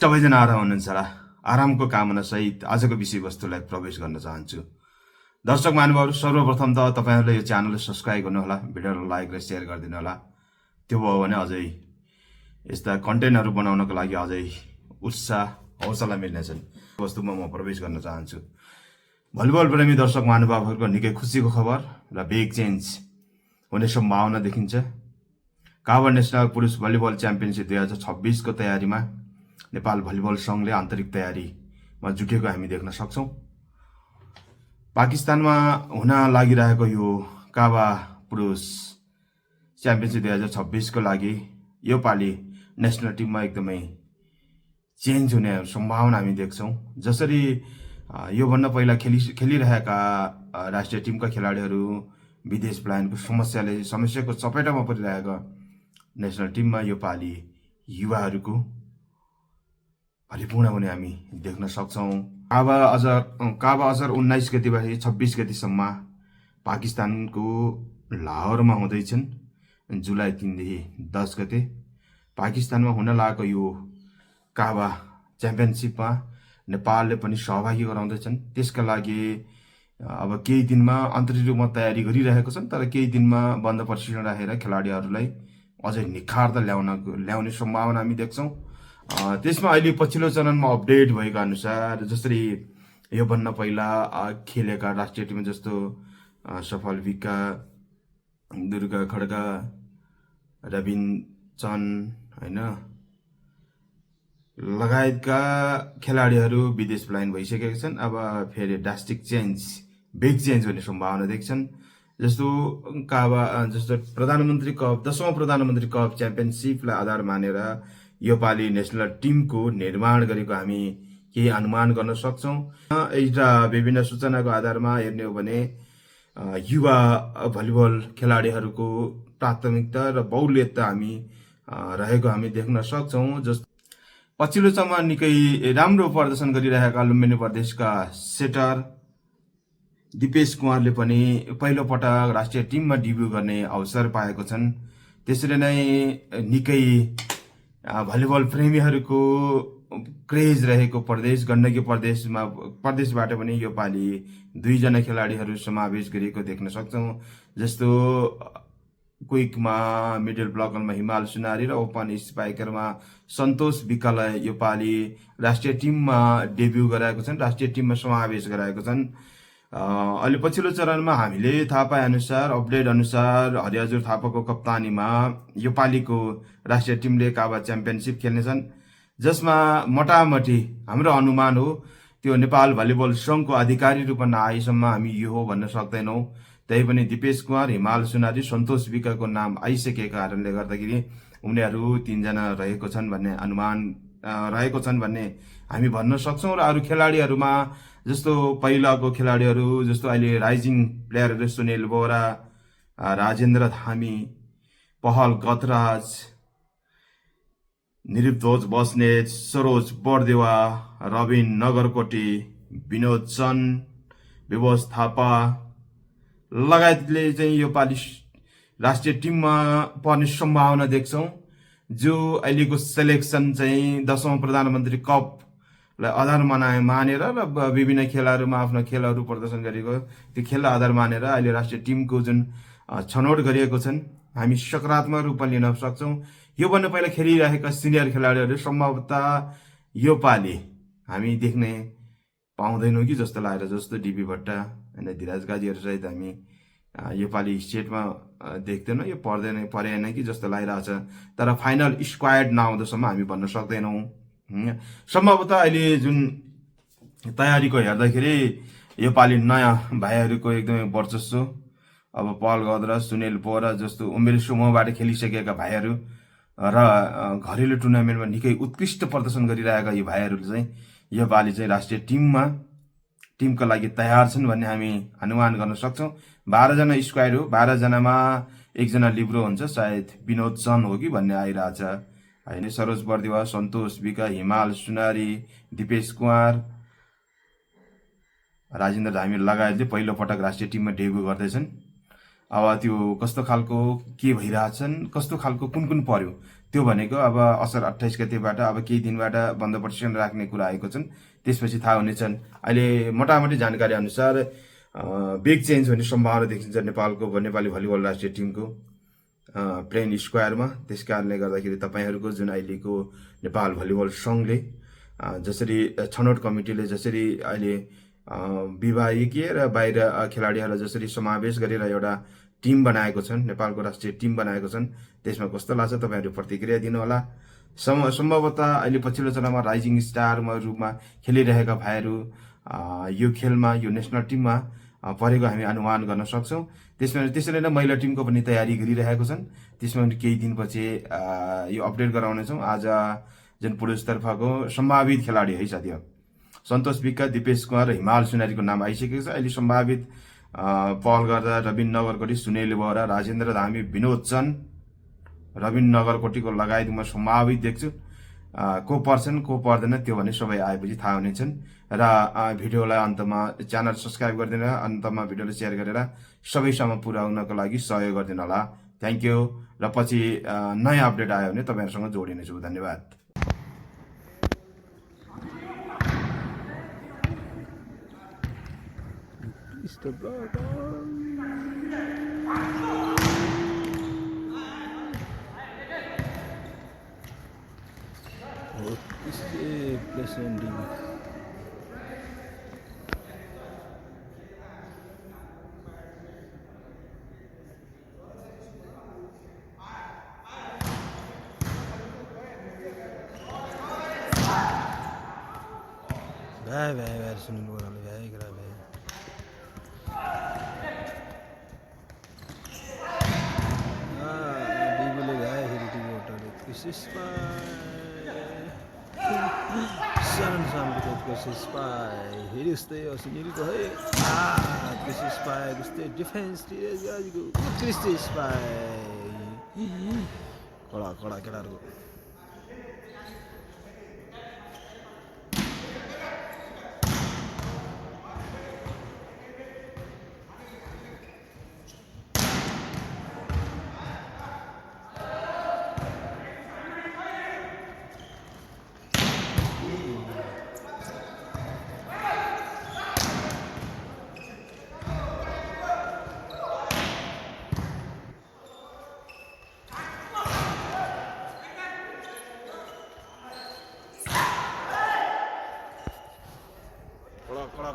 सबैजना आराम हुनुहुन्छ होला। आरामको कामना सहित आजको विषयवस्तुलाई प्रवेश गर्न चाहन्छु। दर्शक महानुभावहरू, सर्वप्रथम त तपाईँहरूले यो च्यानललाई सब्सक्राइब गर्नुहोला, भिडियोलाई लाइक र सेयर गरिदिनु होला। त्यो भयो भने अझै यस्ता कन्टेन्टहरू बनाउनको लागि अझै उत्साह हौसला मिल्नेछन्। वस्तुमा म प्रवेश गर्न चाहन्छु। भलिबल प्रेमी दर्शक महानुभावहरूको निकै खुसीको खबर र बिग चेन्ज हुने सम्भावना देखिन्छ। काभा नेसनल पुरुष भलिबल च्याम्पियनसिप 2026 को तयारीमा नेपाल भलिबल संघले आन्तरिक तयारीमा जुटेको हामी देख्न सक्छौं। पाकिस्तानमा हुन लागिरहेको यो काभा पुरुष च्याम्पियनसिप 2026 को लागि यो पालि नेसनल टिममा एकदमै चेन्ज हुने सम्भावना हामी देख्छौं। जसरी योभन्दा पहिला खेलिरहेका राष्ट्रिय टिमका खेलाडीहरू विदेश पलायनको समस्याको चपेटामा परिरहेका नेसनल टिममा यो पालि युवाहरूको परिपूर्ण हुने हामी देख्न सक्छौं। काभा अजर 19 गतिदेखि 26 गतिसम्म पाकिस्तानको लाहोरमा हुँदैछन्। जुलाई 3 देखि 10 गते पाकिस्तानमा हुन लागेको यो काभा च्याम्पियनसिपमा नेपालले पनि सहभागी गराउँदैछन्। त्यसका लागि अब केही दिनमा आन्तरिक रूपमा तयारी गरिरहेको छन्, तर केही दिनमा बन्द प्रशिक्षण राखेर खेलाडीहरूलाई अझै निखार ल्याउने सम्भावना हामी देख्छौं। त्यसमा अहिले पछिल्लो चरणमा अपडेट भएका अनुसार जसरी योभन्दा पहिला खेलेका राष्ट्रिय टिम जस्तो सफल विका, दुर्गा खड्का, रबिन चन हैन लगायतका खेलाडीहरू विदेश पलायन भइसकेका छन्। अब फेरि ड्रास्टिक चेन्ज, बिग चेन्ज हुने सम्भावना देख्छन्। जस्तो प्रधानमन्त्री कप, 10औं प्रधानमन्त्री कप च्याम्पियनसिपलाई आधार मानेर यो पालि नेसनल टिमको निर्माण गरेको हामी केही अनुमान गर्न सक्छौं। एउटा विभिन्न सूचनाको आधारमा हेर्ने हो भने युवा भलिबल खेलाडीहरूको प्राथमिकता र बहुल्यता हामी रहेको हामी देख्न सक्छौं। जस्तो पछिल्लो चरणमा निकै राम्रो प्रदर्शन गरिरहेका लुम्बिनी प्रदेशका सेटर दिपेश कुमारले पनि पहिलो पटक राष्ट्रिय टिममा डेब्यु गर्ने अवसर पाएको छन्। त्यसरी नै निकै भलिबल प्रेमीहरूको क्रेज रहेको प्रदेश गण्डकी प्रदेशबाट पनि यो पालि 2 जना खेलाडीहरू समावेश गरिएको देख्न सक्छौं। जस्तो क्विकमा, मिडल ब्लकरमा हिमाल सुनारी र ओपन स्पाइकरमा सन्तोष विकालाई यो पालि राष्ट्रिय टिममा डेब्यु गराएको छन्, राष्ट्रिय टिममा समावेश गराएको छन्। अहिले पछिल्लो चरणमा हामीले थाहा पाए अनुसार, अपडेट अनुसार हरिहजुर थापाको कप्तानीमा यो पालिको राष्ट्रिय टिमले काभा च्याम्पियनसिप खेल्नेछन्। जसमा मोटामोटी हाम्रो अनुमान हो त्यो नेपाल भलिबल संघको आधिकारिक रूपमा नआएसम्म हामी यो हो भन्न सक्दैनौं। त्यही पनि दिपेश कुमार, हिमाल सुनारी, सन्तोष विकाको नाम आइसकेका कारणले गर्दाखेरि उनीहरू 3 जना रहेको छन् भन्ने अनुमान रहेको छन् भन्ने हामी भन्न सक्छौं। र अरू खेलाडीहरूमा जस्तो पहिलाको खेलाडीहरू जस्तो अहिले राइजिङ प्लेयरहरू सुनिल बोहरा, राजेन्द्र धामी, पहल गतराज, निरुपध्वज बस्नेत, सरोज बर्देवा, रबिन नगरकोटी, विनोद चन्द, विभोज थापा लगायतले चाहिँ यो पालि राष्ट्रिय टिममा पर्ने सम्भावना देख्छौं। जो अहिलेको सेलेक्सन चाहिँ 10औं प्रधानमन्त्री कपलाई आधार मानेर र विभिन्न खेलहरूमा आफ्नो खेलहरू प्रदर्शन गरेको त्यो खेललाई आधार मानेर अहिले राष्ट्रिय टिमको जुन छनौट गरिएको छन् हामी सकारात्मक रूपमा लिन सक्छौं। योभन्दा पहिला खेलिरहेका सिनियर खेलाडीहरू सम्भवतः यो पालि हामी देख्ने पाउँदैनौं कि जस्तो लागेर, जस्तो डीबी भट्टा हैन, धीरज गाजीहरू सहित हामी यो पालि स्टेटमा देख्दैनौं। यो परेन कि जस्तो लागिरहेछ। तर फाइनल स्क्वाड नआउँदासम्म हामी भन्न सक्दैनौं। सम्भवतः अहिले जुन तयारीको हेर्दाखेरि यो पालि नयाँ भाइहरूको एकदमै वर्चस्व, अब पहल गदरा, सुनिल बोहरा जस्तो उमेर समूहबाट खेलिसकेका भाइहरू र घरेलु टुर्नामेन्टमा निकै उत्कृष्ट प्रदर्शन गरिरहेका यी भाइहरूले चाहिँ यो पालि चाहिँ राष्ट्रिय टिमका लागि तयार छन् भन्ने हामी अनुमान गर्न सक्छौं। 12 जना स्क्वाड हो, 12 जनामा 1 जना लिब्रो हुन्छ, सायद विनोद चन्द हो कि भन्ने आइरहेछ हैन। सरोज बर्देवा, सन्तोष विका, हिमाल सुनारी, दिपेश कुमार, राजेन्द्र धामी लगायतले पहिलो पटक राष्ट्रिय टिममा डेब्यु गर्दैछन्। अब त्यो कस्तो खालको के भइरहेछन्, कस्तो खालको कुन पर्यो त्यो भनेको अब असार 28 गतेबाट अब केही दिनबाट बन्द प्रतिष्ठान राख्ने कुरा आएको छन्। त्यसपछि थाहा हुनेछन्। अहिले मोटामोटी जानकारी अनुसार बिग चेन्ज हुने सम्भावना देखिन्छ नेपालको नेपाली भलिबल राष्ट्रिय टिमको प्लेन स्क्वायरमा। त्यस कारणले गर्दाखेरि तपाईँहरूको जुन अहिलेको नेपाल भलिबल सङ्घले जसरी छनौट कमिटीले जसरी अहिले विभागीय र बाहिर खेलाडीहरूलाई जसरी समावेश गरेर एउटा टिम बनाएको छन्, नेपालको राष्ट्रिय टिम बनाएको छन्, त्यसमा कस्तो लाग्छ तपाईँहरू प्रतिक्रिया दिनुहोला। सम्भवतः अहिले पछिल्लो चरणमा राइजिङ स्टारमा रूपमा खेलिरहेका भाइहरू यो खेलमा यो नेसनल टिममा परेको हामी अनुमान गर्न सक्छौँ। त्यसैले नै महिला टिमको पनि तयारी गरिरहेको छन्। त्यसमा पनि केही दिनपछि यो अपडेट गराउनेछौँ। आज जुन पुरुषतर्फको सम्भावित खेलाडी है साथीहरू, सन्तोष विक्का, दिपेश कुमार र हिमाल सुनारीको नाम आइसकेको छ। अहिले सम्भावित पहल गर्दा रविन नगरकोटी, सुनिल बोहरा, राजेन्द्र धामी, विनोद चन्द, रविन नगरकोटीको लगायत म सम्भावित देख्छु। को पर्छन् को पर्दैन त्यो भने सबै आएपछि थाहा हुनेछन्। र भिडियोलाई अन्तमा च्यानल सब्सक्राइब गरिदिनु, अन्तमा भिडियोलाई सेयर गरेर सबैसम्म पुर्याउनको लागि सहयोग गरिदिनु होला। Thank you. र पछि नयाँ अपडेट आयो भने तपाईँहरूसँग जोडिनेछु। धन्यवाद। Vai, sunin boralı, vai, grave. Bibele vai, heritage water. This is spy. San because this is spy. Here is the sunil go hey. This is spy. This is defense. This is spy. Kola kelar go.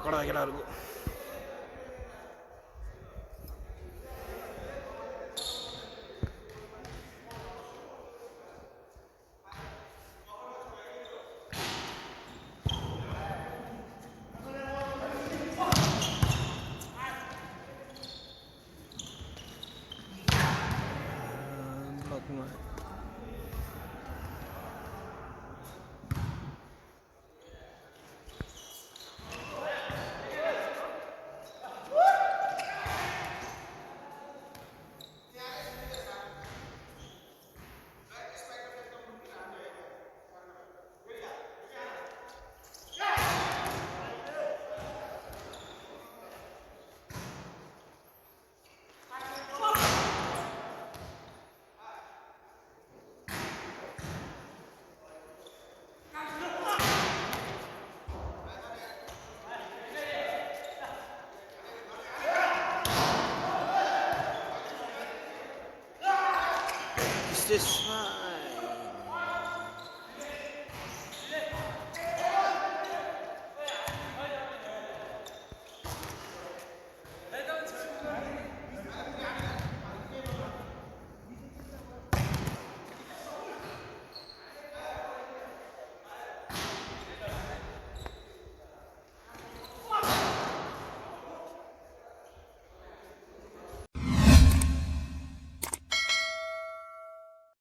Kola kelar go. This